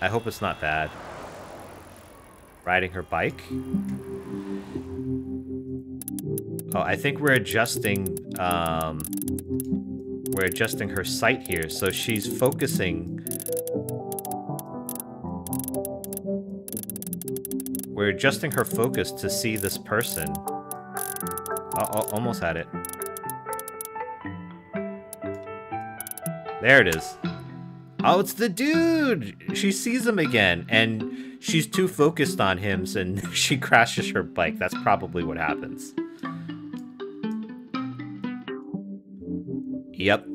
I hope it's not bad. Riding her bike. Oh, I think we're adjusting her sight here, so she's focusing. We're adjusting her focus to see this person. Almost had it. There it is. Oh, it's the dude! She sees him again, and she's too focused on him, and she crashes her bike. That's probably what happens. Yep.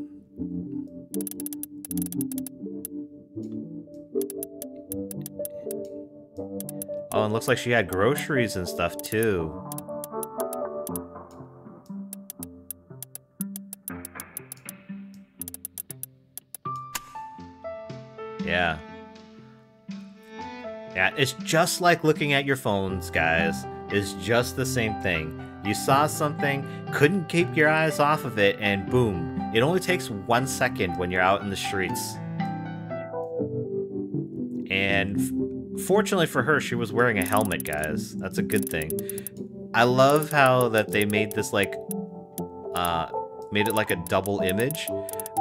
Oh, and looks like she had groceries and stuff, too. Yeah. Yeah, it's just like looking at your phones, guys. It's just the same thing. You saw something, couldn't keep your eyes off of it, and boom. It only takes 1 second when you're out in the streets. And fortunately for her, she was wearing a helmet, guys. That's a good thing. I love how that they made this like, made it like a double image,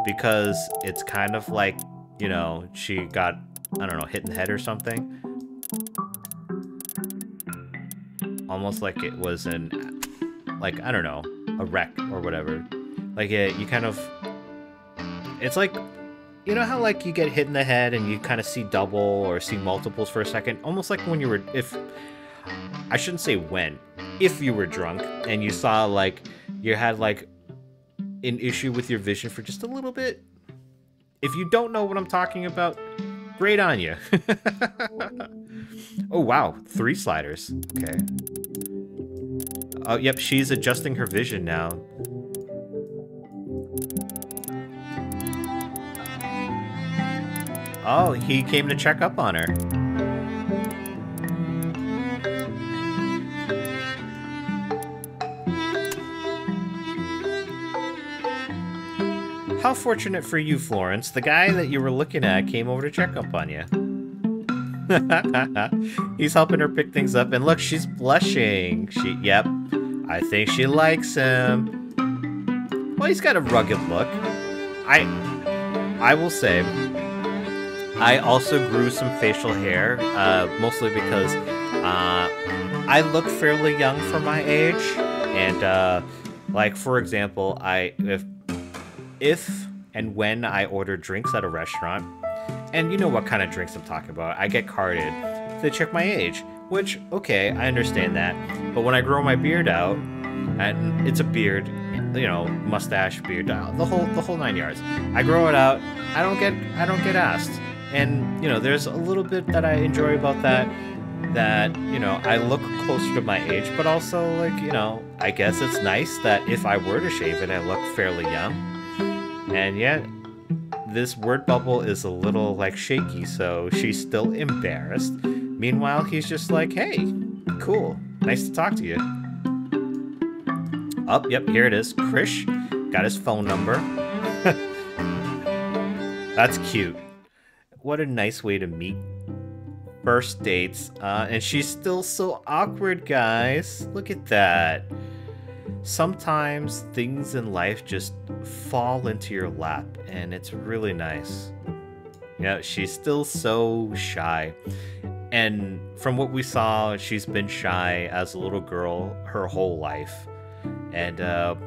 because it's kind of like, you know, she got, I don't know, hit in the head or something. Almost like it was an, like, I don't know, a wreck or whatever. Like, you kind of, it's like, you know how, like, you get hit in the head and you kind of see double or see multiples for a second? Almost like when you were, I shouldn't say when, if you were drunk and you saw, like, you had, like, an issue with your vision for just a little bit. If you don't know what I'm talking about, great on you. Oh, wow. 3 sliders. Okay. Oh, yep. She's adjusting her vision now. Oh, he came to check up on her. How fortunate for you, Florence. The guy that you were looking at came over to check up on you. He's helping her pick things up, and look, she's blushing. Yep, I think she likes him. Well, he's got a rugged look. I will say, I also grew some facial hair, mostly because I look fairly young for my age, and like, for example, if and when I order drinks at a restaurant, and you know what kind of drinks I'm talking about, I get carded. They check my age, which, okay, I understand that. But when I grow my beard out, and it's a beard, you know, mustache, beard, the whole 9 yards. I grow it out. I don't get asked. And you know, there's a little bit that I enjoy about that. That, you know, I look closer to my age, but also, like, you know, I guess it's nice that if I were to shave it, I look fairly young. And yet, this word bubble is a little, like, shaky, so she's still embarrassed. Meanwhile, he's just like, hey, cool, nice to talk to you. Oh, yep, here it is. Krish got his phone number. That's cute. What a nice way to meet. First dates. And she's still so awkward, guys. Look at that. Sometimes things in life just fall into your lap, and it's really nice. Yeah, she's still so shy. And from what we saw, she's been shy as a little girl her whole life. And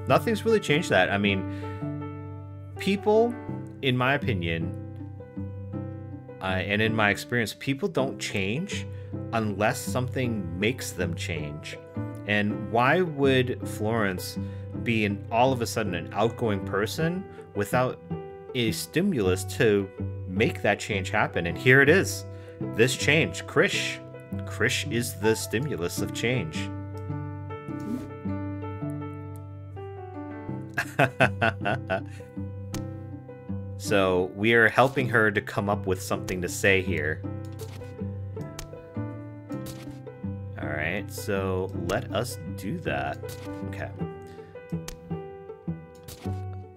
nothing's really changed that. I mean, people, in my opinion, and in my experience, people don't change unless something makes them change. And why would Florence be all of a sudden an outgoing person without a stimulus to make that change happen? And here it is. This change, Krish. Krish is the stimulus of change. So we are helping her to come up with something to say here. Alright, so let us do that. Okay.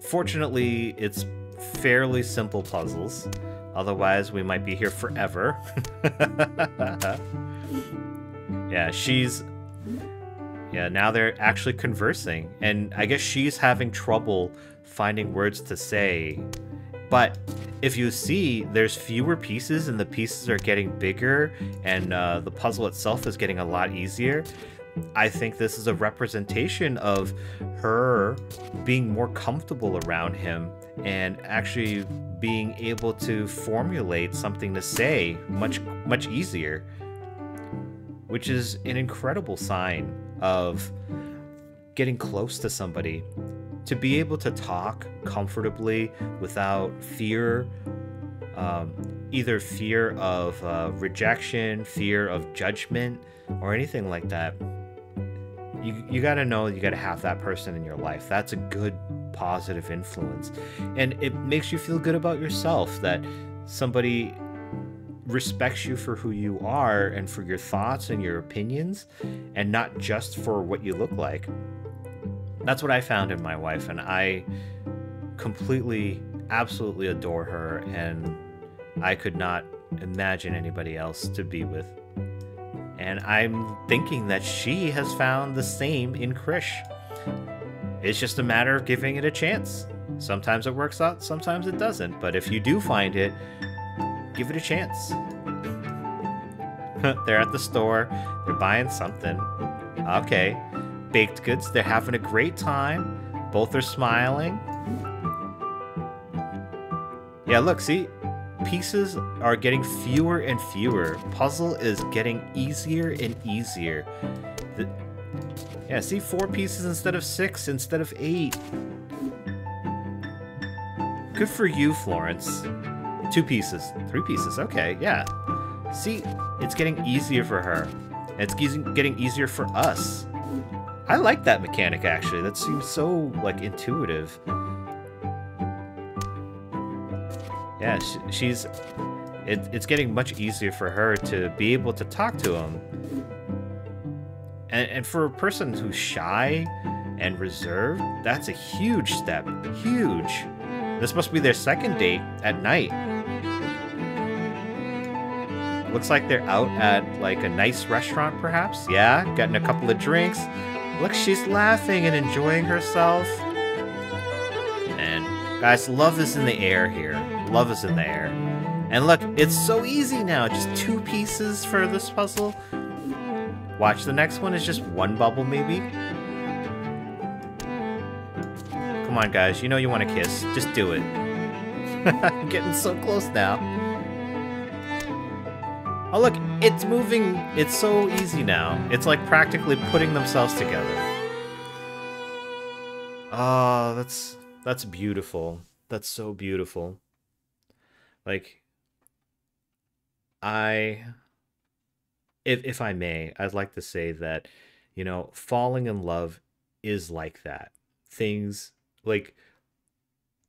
Fortunately, it's fairly simple puzzles. Otherwise, we might be here forever. Yeah, yeah, now they're actually conversing. And I guess she's having trouble finding words to say. But if you see, there's fewer pieces and the pieces are getting bigger and the puzzle itself is getting a lot easier. I think this is a representation of her being more comfortable around him and actually being able to formulate something to say much easier, which is an incredible sign of getting close to somebody. To be able to talk comfortably without fear, either fear of rejection, fear of judgment, or anything like that. You gotta know you gotta have that person in your life. That's a good, positive influence. And it makes you feel good about yourself that somebody respects you for who you are and for your thoughts and your opinions, and not just for what you look like. That's what I found in my wife, and I completely, absolutely adore her, and I could not imagine anybody else to be with. And I'm thinking that she has found the same in Krish. It's just a matter of giving it a chance. Sometimes it works out, sometimes it doesn't. But if you do find it, give it a chance. They're at the store. They're buying something. Okay. Baked goods. They're having a great time. Both are smiling. Yeah, look, see? Pieces are getting fewer and fewer. Puzzle is getting easier and easier. Yeah, see? 4 pieces instead of 6, instead of 8. Good for you, Florence. 2 pieces. 3 pieces. Okay, yeah. See? It's getting easier for her. And it's getting easier for us. I like that mechanic, actually. That seems so, like, intuitive. Yeah, it's getting much easier for her to be able to talk to him. And for a person who's shy and reserved, that's a huge step. Huge. This must be their second date at night. Looks like they're out at, like, a nice restaurant, perhaps. Yeah, getting a couple of drinks. Look, she's laughing and enjoying herself. And guys, love is in the air here. Love is in the air. And look, it's so easy now. Just 2 pieces for this puzzle. Watch, the next one is just 1 bubble, maybe. Come on, guys. You know you want to kiss. Just do it. I'm getting so close now. Oh, look, it's moving. It's so easy now. It's like practically putting themselves together. Oh, that's beautiful. That's so beautiful. Like, if I may, I'd like to say that, you know, falling in love is like that. Things, like,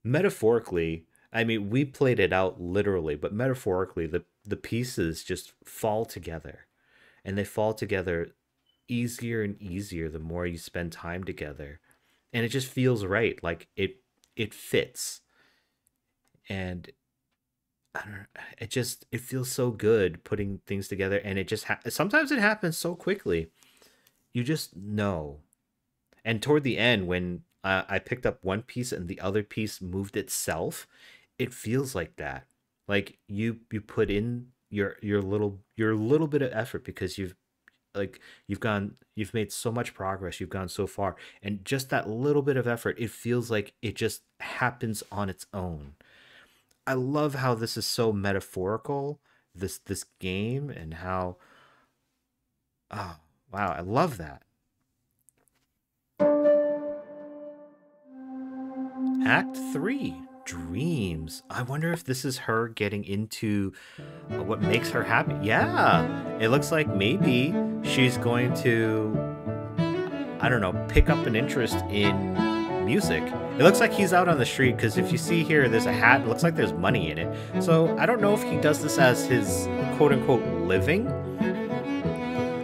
metaphorically, I mean, we played it out literally, but metaphorically, the pieces just fall together. And they fall together easier and easier the more you spend time together. And it just feels right. Like, it fits. And I don't know, it feels so good putting things together, and it just sometimes it happens so quickly. You just know. And toward the end, when I picked up one piece and the other piece moved itself, it feels like that. Like you put in your little bit of effort because you've made so much progress, you've gone so far, and just that little bit of effort, it feels like it just happens on its own. I love how this is so metaphorical, this game, and how, oh wow, I love that. Act 3, Dreams. I wonder if this is her getting into what makes her happy. Yeah, it looks like maybe she's going to, I don't know, pick up an interest in music. It looks like he's out on the street, because if you see here, there's a hat. It looks like there's money in it. So I don't know if he does this as his quote-unquote living.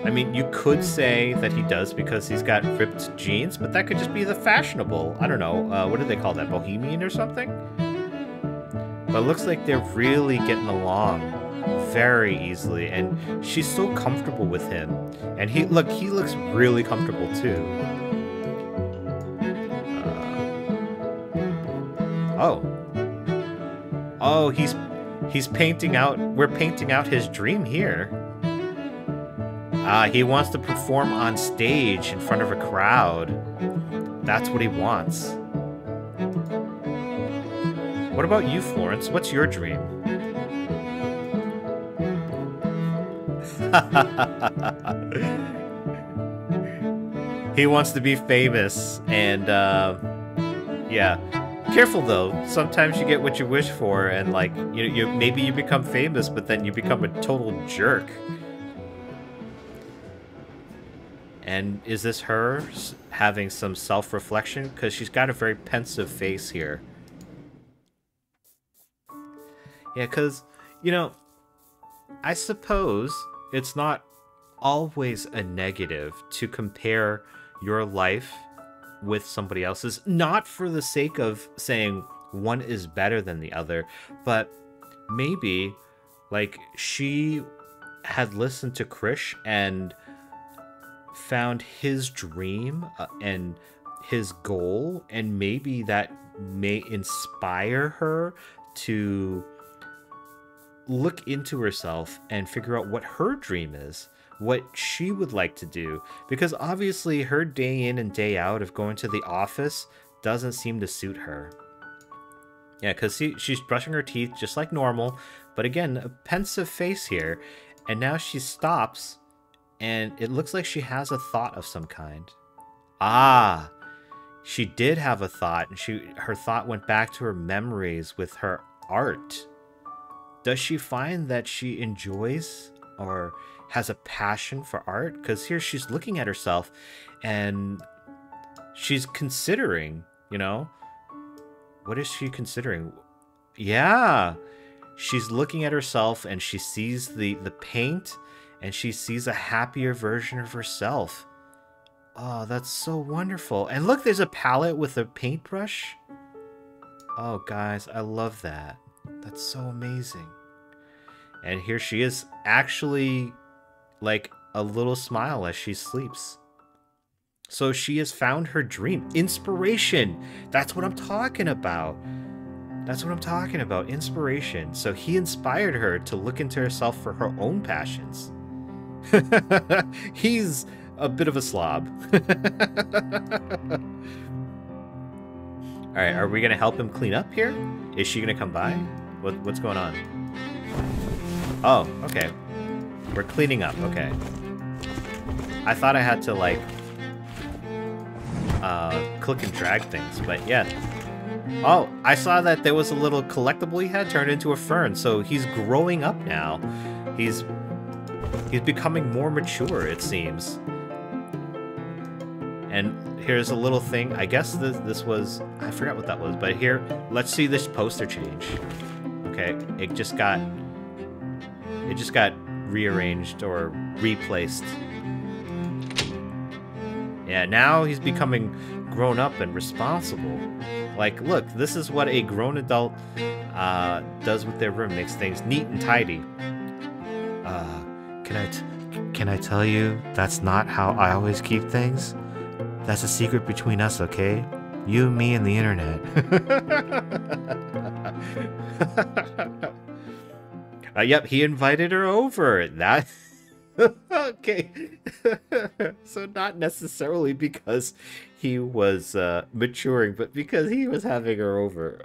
I mean, you could say that he does because he's got ripped jeans, but that could just be the fashionable, I don't know, what do they call that, bohemian or something? But it looks like they're really getting along very easily, and she's so comfortable with him. And he looks really comfortable too. Oh. Oh, he's painting out, we're painting out his dream here. He wants to perform on stage in front of a crowd. That's what he wants. What about you, Florence? What's your dream? He wants to be famous, and yeah. Careful though. Sometimes you get what you wish for, and like you maybe you become famous, but then you become a total jerk. And is this her having some self-reflection? Because she's got a very pensive face here. Yeah, because, you know, I suppose it's not always a negative to compare your life with somebody else's, not for the sake of saying one is better than the other, but maybe, like, she had listened to Krish and found his dream and his goal, and maybe that may inspire her to look into herself and figure out what her dream is, what she would like to do, because obviously her day in and day out of going to the office doesn't seem to suit her. Yeah, because she's brushing her teeth just like normal, but again, a pensive face here, and now she stops, and it looks like she has a thought of some kind. Ah, she did have a thought, and her thought went back to her memories with her art. Does she find that she enjoys or has a passion for art? Because here she's looking at herself and she's considering, you know, what is she considering? Yeah, she's looking at herself and she sees the paint and she sees a happier version of herself. Oh, that's so wonderful. And look, there's a palette with a paintbrush. Oh, guys, I love that. That's so amazing. And here she is, actually, like, a little smile as she sleeps. So she has found her dream. Inspiration. That's what I'm talking about. That's what I'm talking about. Inspiration. So he inspired her to look into herself for her own passions. He's a bit of a slob. Alright, are we going to help him clean up here? Is she going to come by? What's going on? Oh, okay. We're cleaning up, okay. I thought I had to, like, click and drag things, but yeah. Oh, I saw that there was a little collectible he had turned into a fern, so he's growing up now. He's becoming more mature, it seems. And here's a little thing. I guess this was... I forgot what that was, but here, let's see this poster change. Okay, it just got rearranged or replaced. Yeah, now he's becoming grown up and responsible. Like, look, this is what a grown adult does with their room. Makes things neat and tidy. Can I tell you that's not how I always keep things? That's a secret between us, okay? You, me, and the internet. Yep, he invited her over. That okay. So not necessarily because he was maturing, but because he was having her over.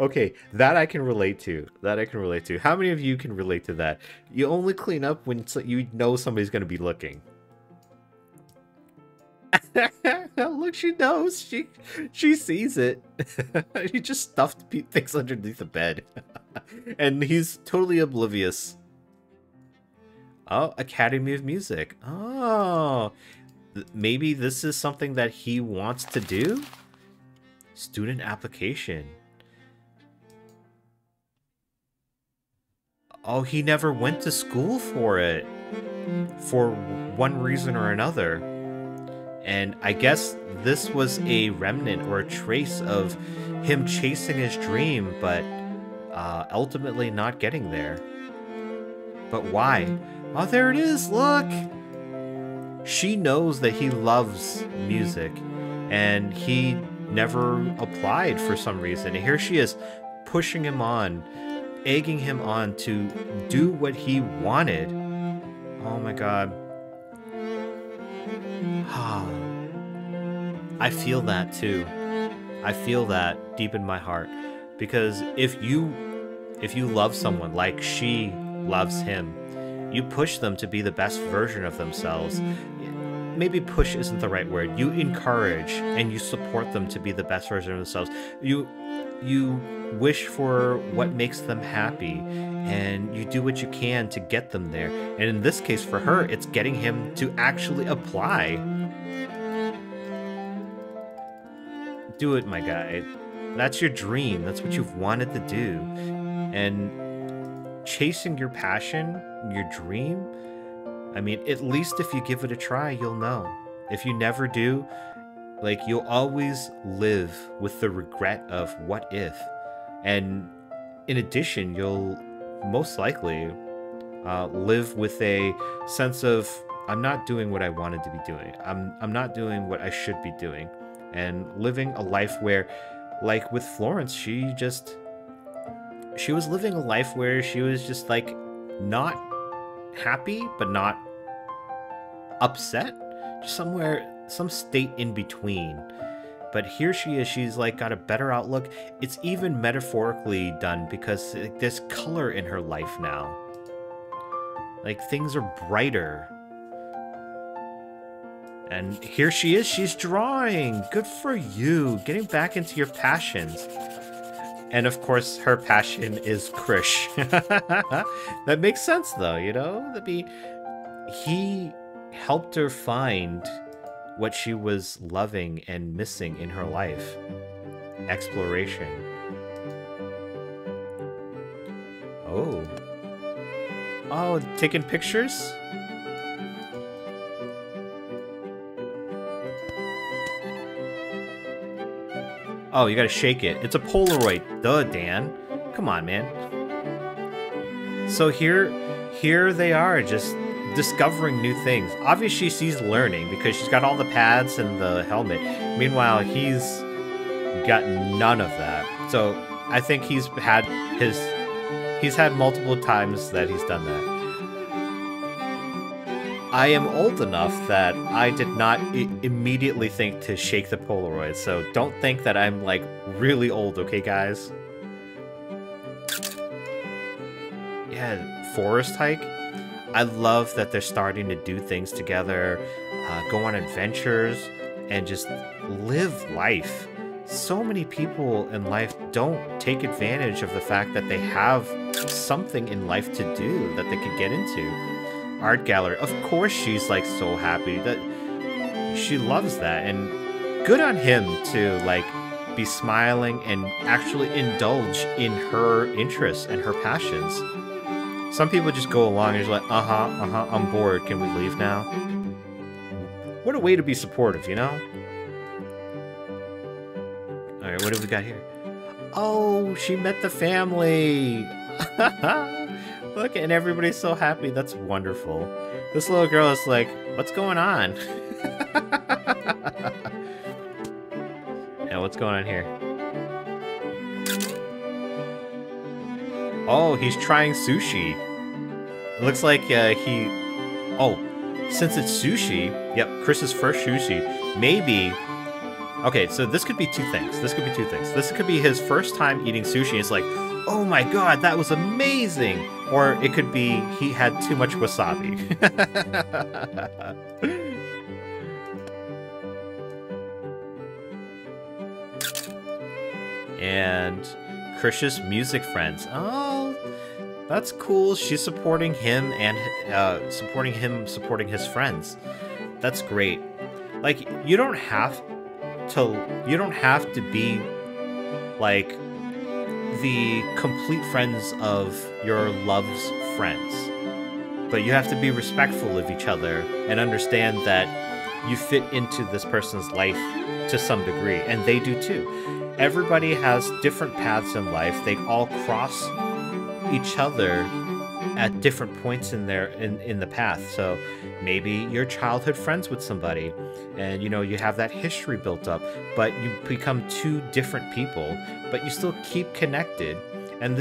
Okay, that I can relate to. That I can relate to. How many of you can relate to that? You only clean up when you know somebody's going to be looking. Look, she knows. She sees it. He just stuffed things underneath the bed. And he's totally oblivious. Oh, Academy of Music. Oh, maybe this is something that he wants to do? Student application. Oh, he never went to school for it. For one reason or another. And I guess this was a remnant or a trace of him chasing his dream, but ultimately not getting there. But why? Oh, there it is, look! She knows that he loves music, and he never applied for some reason. And here she is, pushing him on, egging him on to do what he wanted. Oh my god. I feel that too. I feel that deep in my heart. Because if you love someone like she loves him, you push them to be the best version of themselves. Maybe push isn't the right word. You encourage and you support them to be the best version of themselves. You wish for what makes them happy, and you do what you can to get them there. And in this case, for her, it's getting him to actually apply. Do it, my guy. That's your dream. That's what you've wanted to do. And chasing your passion, your dream, I mean, at least if you give it a try, you'll know. If you never do, like, you'll always live with the regret of what if. And in addition, you'll most likely live with a sense of, I'm not doing what I wanted to be doing. I'm not doing what I should be doing. And living a life where, like with Florence, she was living a life where she was just like not happy, but not upset. Just somewhere, some state in between. But here she is, she's like got a better outlook. It's even metaphorically done because there's color in her life now. Like, things are brighter. And here she is, she's drawing. Good for you, getting back into your passions. And of course, her passion is Krish. That makes sense though, you know? He helped her find what she was loving and missing in her life. Exploration. Oh, taking pictures? Oh, you gotta shake it. It's a Polaroid. Duh, Dan. Come on, man. So here they are, just discovering new things. Obviously, she's learning because she's got all the pads and the helmet. Meanwhile, he's got none of that. So I think he's had multiple times that he's done that. I am old enough that I did not immediately think to shake the Polaroid, so don't think that I'm, like, really old, okay, guys? Yeah, forest hike. I love that they're starting to do things together, go on adventures, and just live life. So many people in life don't take advantage of the fact that they have something in life to do that they could get into. Art gallery. Of course she's like so happy that she loves that, and good on him to like be smiling and actually indulge in her interests and her passions. Some people just go along and just like, I'm bored, can we leave now? What a way to be supportive, you know? Alright, what have we got here? Oh, she met the family! Look, and everybody's so happy. That's wonderful. This little girl is like, what's going on? Yeah, what's going on here? Oh, he's trying sushi. It looks like Oh, since it's sushi, yep, Chris's first sushi, maybe... Okay, so this could be two things. This could be his first time eating sushi. It's like, oh my god, that was amazing! Or it could be he had too much wasabi. And Krish's music friends. Oh, that's cool. She's supporting him and supporting his friends. That's great. Like, you don't have to be like the complete friends of your love's friends, but you have to be respectful of each other and understand that you fit into this person's life to some degree, and they do too. Everybody has different paths in life. They all cross each other at different points in the path. So maybe you're childhood friends with somebody, and you know you have that history built up, but you become two different people, but you still keep connected. And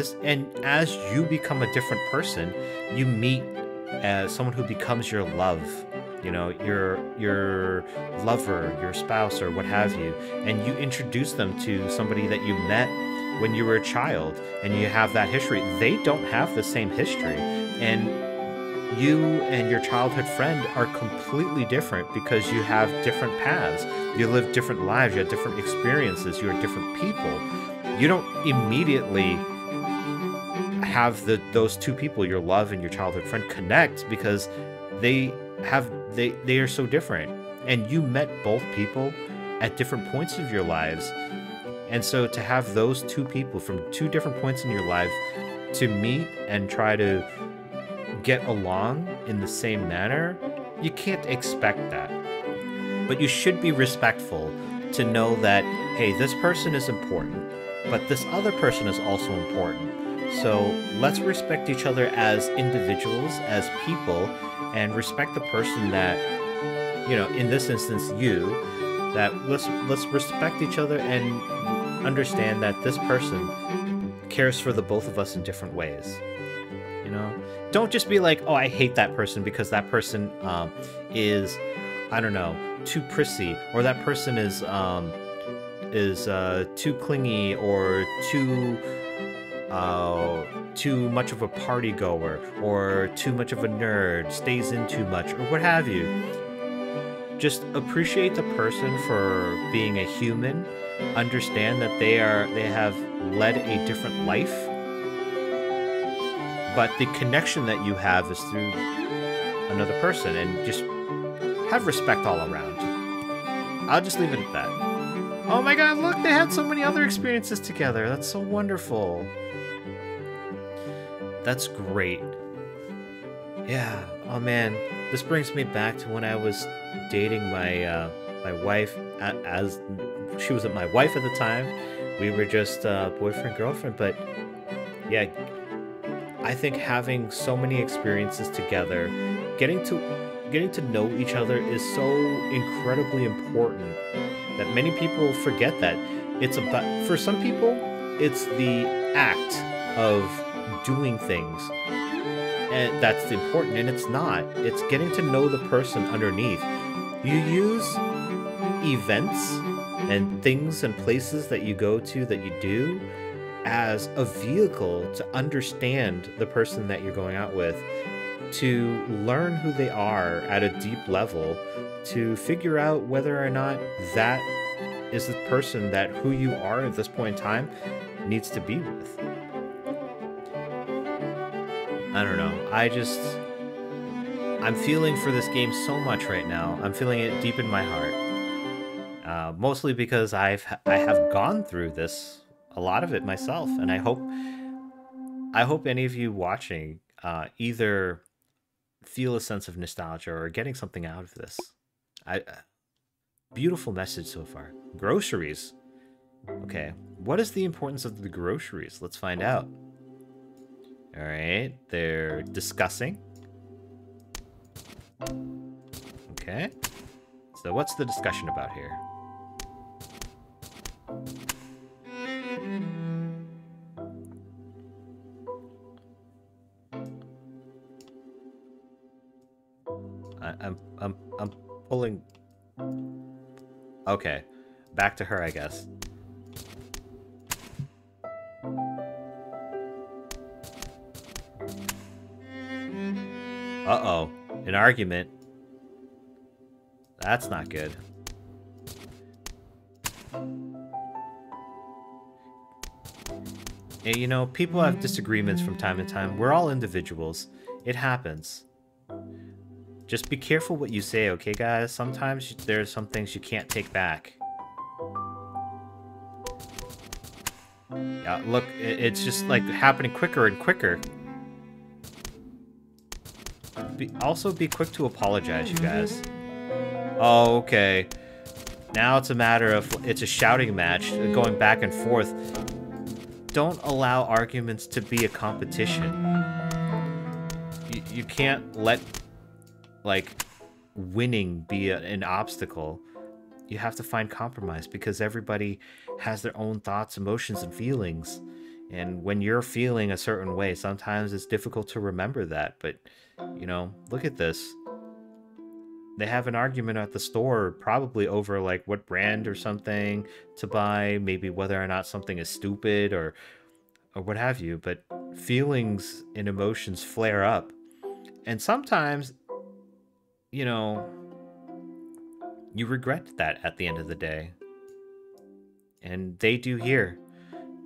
as you become a different person, you meet as someone who becomes your love, you know, your lover, your spouse, or what have you, and you introduce them to somebody that you met when you were a child, and you have that history. They don't have the same history, and you and your childhood friend are completely different because you have different paths. You live different lives, you have different experiences, you are different people. You don't immediately have those two people, your love and your childhood friend, connect because they are so different, and you met both people at different points of your lives. And so to have those two people from two different points in your life to meet and try to get along in the same manner, you can't expect that. But you should be respectful to know that, hey, this person is important, but this other person is also important. So let's respect each other as individuals, as people, and respect the person that, you know, in this instance, you, that let's respect each other and understand that this person cares for the both of us in different ways. You know, don't just be like, oh, I hate that person because that person is, I don't know, too prissy, or that person is too clingy, or too much of a party goer, or too much of a nerd, stays in too much, or what have you. Just appreciate the person for being a human. Understand that they have led a different life, but the connection that you have is through another person, and just have respect all around. I'll just leave it at that. Oh my god, look, they had so many other experiences together. That's so wonderful. That's great. Yeah, oh man, this brings me back to when I was dating my wife, as she wasn't my wife at the time. We were just boyfriend, girlfriend, but yeah, I think having so many experiences together, getting to know each other is so incredibly important that many people forget that. It's about, for some people, it's the act of doing things, and that's important, and it's not. It's getting to know the person underneath. You use events and things and places that you go to, that you do, as a vehicle to understand the person that you're going out with, to learn who they are at a deep level, to figure out whether or not that is the person that who you are at this point in time needs to be with. I don't know. I'm feeling for this game so much right now. I'm feeling it deep in my heart. Mostly because I have gone through this, a lot of it myself, and I hope any of you watching either feel a sense of nostalgia or getting something out of this. Beautiful message so far. Groceries. Okay, what is the importance of the groceries? Let's find out. All right, they're discussing. Okay, so what's the discussion about here? I'm pulling. Okay, back to her, I guess. Uh-oh, an argument. That's not good. And, you know, people have disagreements from time to time. We're all individuals. It happens. Just be careful what you say, okay, guys? Sometimes there's some things you can't take back. Yeah, look, it's just like happening quicker and quicker. Also be quick to apologize, you guys. Oh, okay. Now it's a matter of, it's a shouting match, going back and forth. Don't allow arguments to be a competition. You can't let, like, winning be an obstacle. You have to find compromise because everybody has their own thoughts, emotions, and feelings. And when you're feeling a certain way, sometimes it's difficult to remember that. But, look at this. They have an argument at the store, probably over like what brand or something to buy, maybe whether or not something is stupid or what have you. But feelings and emotions flare up. And sometimes, you know, you regret that at the end of the day. And they do here.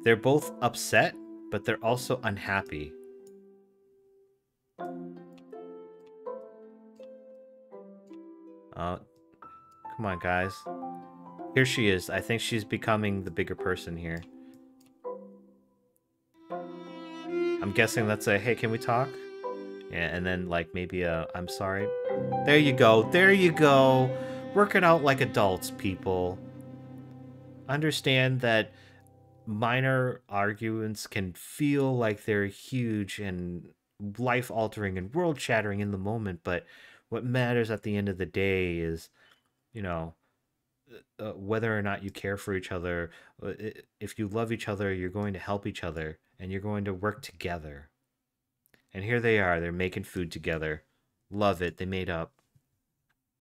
They're both upset, but they're also unhappy. Uh, Come on, guys. Here she is. I think she's becoming the bigger person here. I'm guessing that's a, hey, can we talk? Yeah, and then like maybe a, I'm sorry. There you go. There you go. Work it out like adults, people. Understand that minor arguments can feel like they're huge and life altering and world shattering in the moment, but what matters at the end of the day is, you know, whether or not you care for each other. If you love each other, you're going to help each other and you're going to work together. And here they are, they're making food together. Love it, they made up.